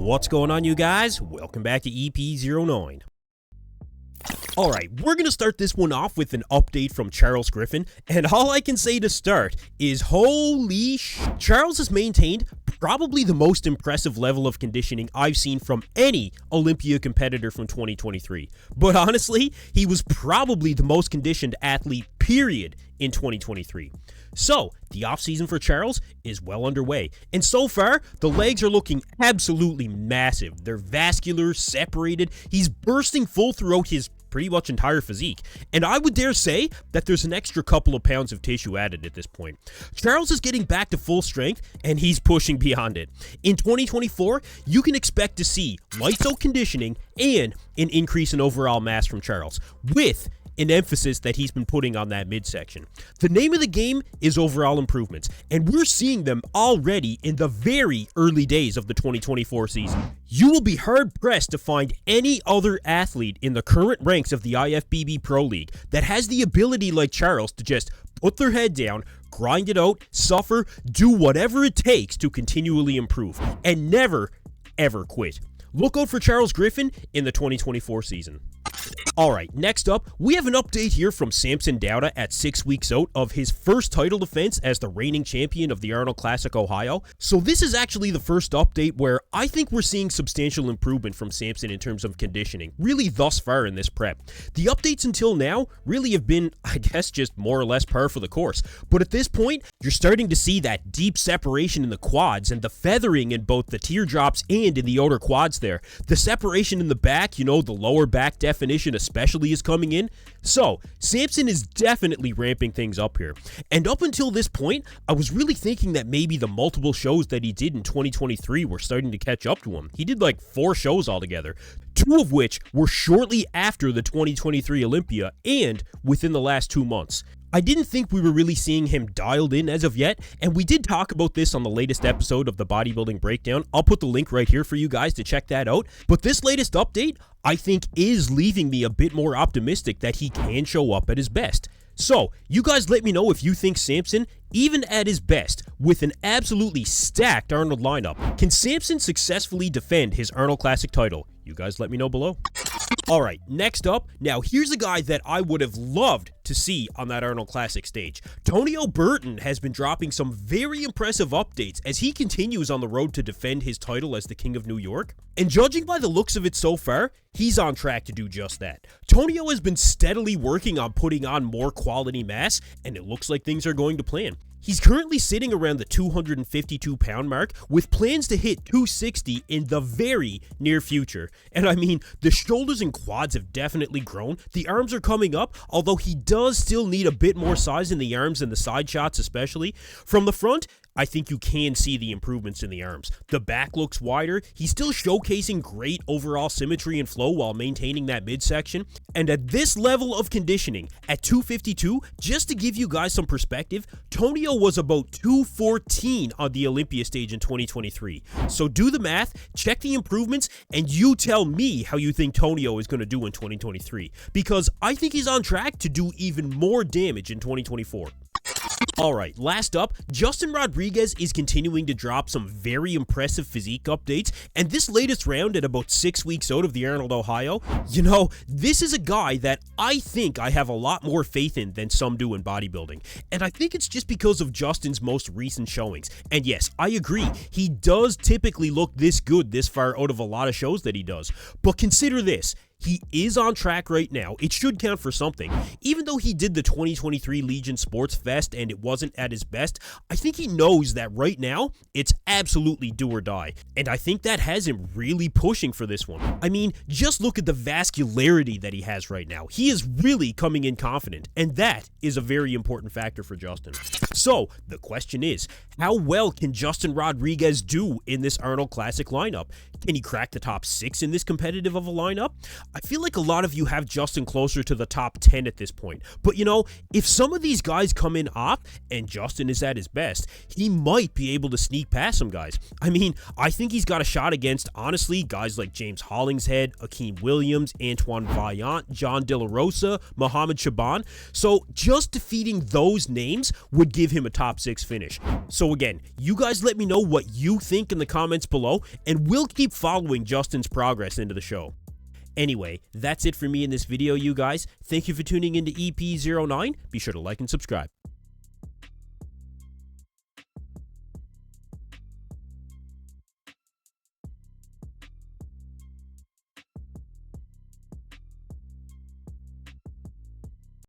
What's going on, you guys? Welcome back to EP09. Alright, we're going to start this one off with an update from Charles Griffen, and all I can say to start is holy Charles has maintained probably the most impressive level of conditioning I've seen from any Olympia competitor from 2023. But honestly, he was probably the most conditioned athlete, period, in 2023. So, the offseason for Charles is well underway, and so far, the legs are looking absolutely massive. They're vascular, separated, he's bursting full throughout his pretty much entire physique, and I would dare say that there's an extra couple of pounds of tissue added at this point. Charles is getting back to full strength, and he's pushing beyond it. In 2024, you can expect to see lights out conditioning and an increase in overall mass from Charles, with an emphasis that he's been putting on that midsection. The name of the game is overall improvements, and we're seeing them already in the very early days of the 2024 season. You will be hard-pressed to find any other athlete in the current ranks of the IFBB Pro League that has the ability like Charles to just put their head down, grind it out, suffer, do whatever it takes to continually improve, and never, ever quit. Look out for Charles Griffen in the 2024 season. Alright, next up, we have an update here from Samson Dauda at 6 weeks out of his first title defense as the reigning champion of the Arnold Classic Ohio. So this is actually the first update where I think we're seeing substantial improvement from Samson in terms of conditioning, really thus far in this prep. The updates until now really have been, I guess, just more or less par for the course. But at this point, you're starting to see that deep separation in the quads and the feathering in both the teardrops and in the outer quads there. The separation in the back, you know, the lower back definition especially is coming in. So, Samson is definitely ramping things up here. And up until this point, I was really thinking that maybe the multiple shows that he did in 2023 were starting to catch up to him. He did like 4 shows altogether, 2 of which were shortly after the 2023 Olympia and within the last 2 months. I didn't think we were really seeing him dialed in as of yet, and we did talk about this on the latest episode of the Bodybuilding Breakdown. I'll put the link right here for you guys to check that out. But this latest update, I think, is leaving me a bit more optimistic that he can show up at his best. So, you guys let me know if you think Samson, even at his best, with an absolutely stacked Arnold lineup, can Samson successfully defend his Arnold Classic title? You guys let me know below. Alright, next up, now here's a guy that I would have loved to see on that Arnold Classic stage. Tonio Burton has been dropping some very impressive updates as he continues on the road to defend his title as the King of New York. And judging by the looks of it so far, he's on track to do just that. Tonio has been steadily working on putting on more quality mass, and it looks like things are going to plan. He's currently sitting around the 252-pound mark with plans to hit 260 in the very near future. And I mean, the shoulders and quads have definitely grown. The arms are coming up, although he does still need a bit more size in the arms and the side shots especially. From the front, I think you can see the improvements in the arms. The back looks wider. He's still showcasing great overall symmetry and flow while maintaining that midsection. And at this level of conditioning, at 252, just to give you guys some perspective, Tonio was about 214 on the Olympia stage in 2023. So do the math, check the improvements, and you tell me how you think Tonio is going to do in 2023. Because I think he's on track to do even more damage in 2024. Alright, last up, Justin Rodriguez is continuing to drop some very impressive physique updates, and this latest round at about 6 weeks out of the Arnold Ohio, you know, this is a guy that I think I have a lot more faith in than some do in bodybuilding, and I think it's just because of Justin's most recent showings. And yes, I agree, he does typically look this good this far out of a lot of shows that he does, but consider this. He is on track right now. It should count for something. Even though he did the 2023 Legion Sports Fest and it wasn't at his best, I think he knows that right now, it's absolutely do or die. And I think that has him really pushing for this one. I mean, just look at the vascularity that he has right now. He is really coming in confident, and that is a very important factor for Justin. So, the question is, how well can Justin Rodriguez do in this Arnold Classic lineup? Can he crack the top 6 in this competitive of a lineup? I feel like a lot of you have Justin closer to the top 10 at this point. But you know, if some of these guys come in off and Justin is at his best, he might be able to sneak past some guys. I mean, I think he's got a shot against, honestly, guys like James Hollingshead, Akeem Williams, Antoine Vaillant, John De La Rosa, Mohamed Shaban. So just defeating those names would give him him a top 6 finish. So again, you guys let me know what you think in the comments below, and we'll keep following Justin's progress into the show. Anyway, that's it for me in this video, you guys. Thank you for tuning into EP09. Be sure to like and subscribe.